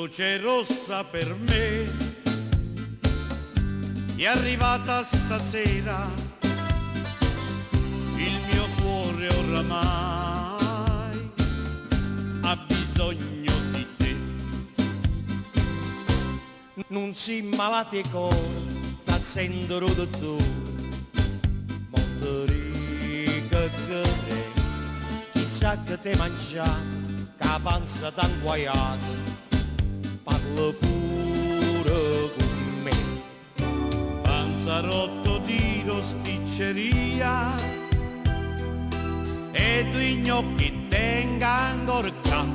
Croce rossa per me è arrivata stasera, il mio cuore oramai ha bisogno di te. Non si malati cuore, sta sentendo dottore, Monterica che chissà che te mangiato, che la panza t'ha inguaiato, parla pure con me. Panzarotto di rosticceria e due gnocchi tenga ancora qua.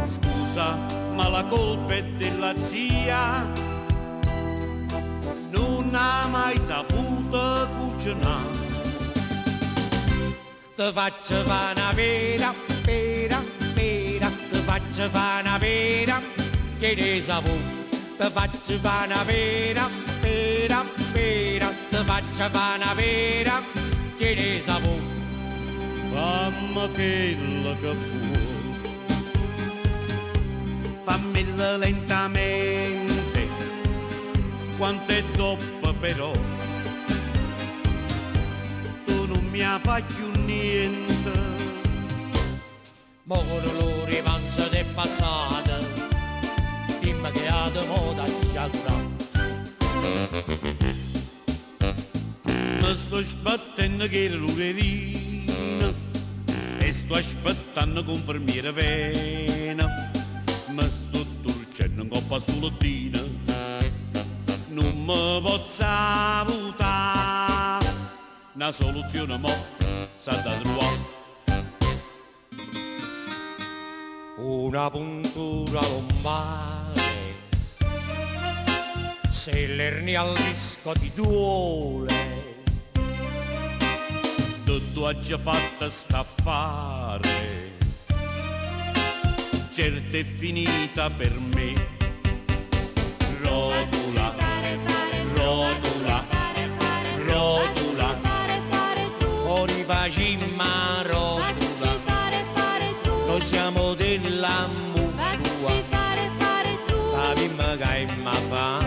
Scusa, ma la colpa è della zia, non ha mai saputo cucinare. Te faccio fare una vera, vera, vera, te faccio fare una vera, che ne saputo. Te faccio fare una vera, vera, vera, te faccio fare una vera, che ne saputo. Fammi quello che puoi, fammela lentamente, quanto è troppo però, tu non mi fai più niente. Moro lo rimanso è passata, dimmi che ha di moda sciagura. Mi sto aspettando che l'urerina e sto aspettando che infermiera vena. Mi sto torcendo in coppa sull'ottina, non mi posso votare. Una soluzione mo' s'ha da trovare. Una puntura lombare, se l'ernia al disco ti duole, tu hai già fatto st'affare, certo è finita per me. Rotula, rotula, rotula, o rifacimma rotula, noi siamo della mutua, sapimmo che ma fa.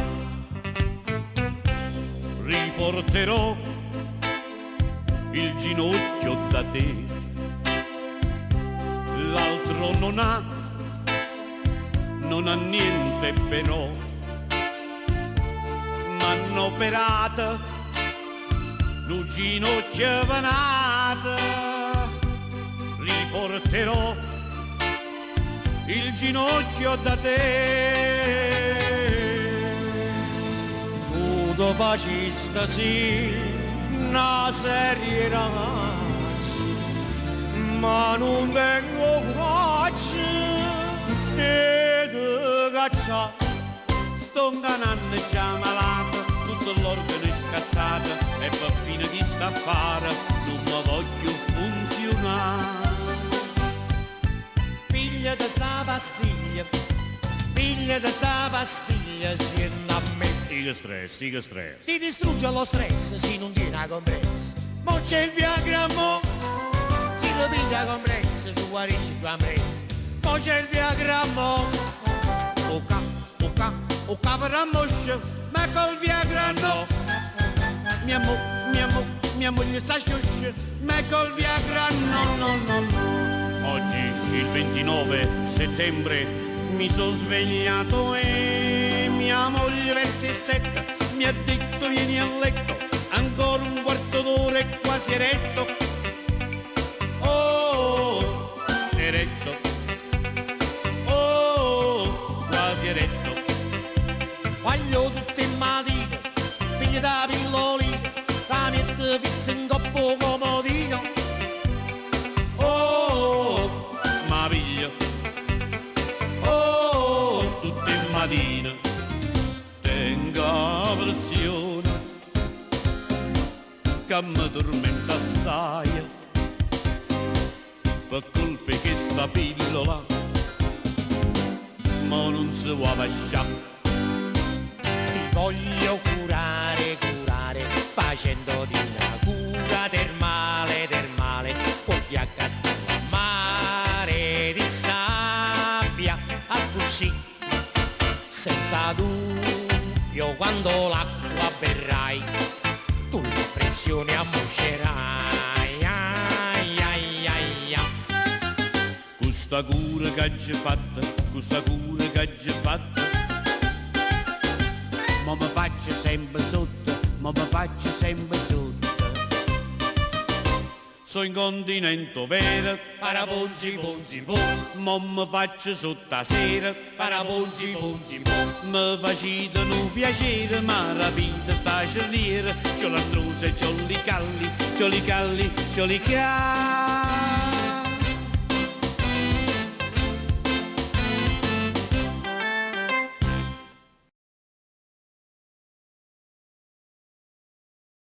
Riporterò il ginocchio da te, l'altro non ha niente però, m'hanno operato lo ginocchio vanato. Riporterò il ginocchio da te. Tu facista sì una serie ragazzi, ma non tengo coraggio e te caccia. Sto inganando già malato, tutto l'organo è scassato e per fine di sta affare non mi voglio funzionare. Piglia da sta pastiglia, piglia da sta pastiglia, siendo a me. Siga stress. Ti distrugge lo stress se non tiene la compressa. Mo c'è il Viagra mo, si ti piglia compressa, tu guarisci più ampressa. Mo c'è il Viagra mo, o capra moscia, ma col Viagra no. Mia moglie sta sciuscia, ma col Viagra no. Oggi, il 29 settembre, mi sono svegliato e mia moglie verso il 7 mi ha detto vieni a letto, ancora un quarto d'ora e quasi eretto. Oh, eretto. Oh, quasi eretto. voglio tutte in mattina, piglia da pillolina, la mette fissa in coppo comodino. Oh, ma piglia. Oh, tutte in mattina. Tenga pressione, che mi tormenta assai, per colpa che sta pillola, ma non si può lasciare. Voglio curare, facendoti una cura termale, poi a Castello mare di sabbia, senza dubbio quando l'acqua berrai tu la pressione ammoscerai. Ai, ai, ai, ai. Questa cura che ci fatta, questa cura che ci fatta, ma mi faccio sempre sotto, ma mi faccio sempre sotto. Sono in continente vero, Paraponzi, ponzi, pon, ma mi faccio sottasera. paraponzi, ponzi, pon. Mi facitano piacere, ma rapita sta cerniera. C'ho l'artrosi, c'ho li calli, c'ho li calli, c'ho li calli.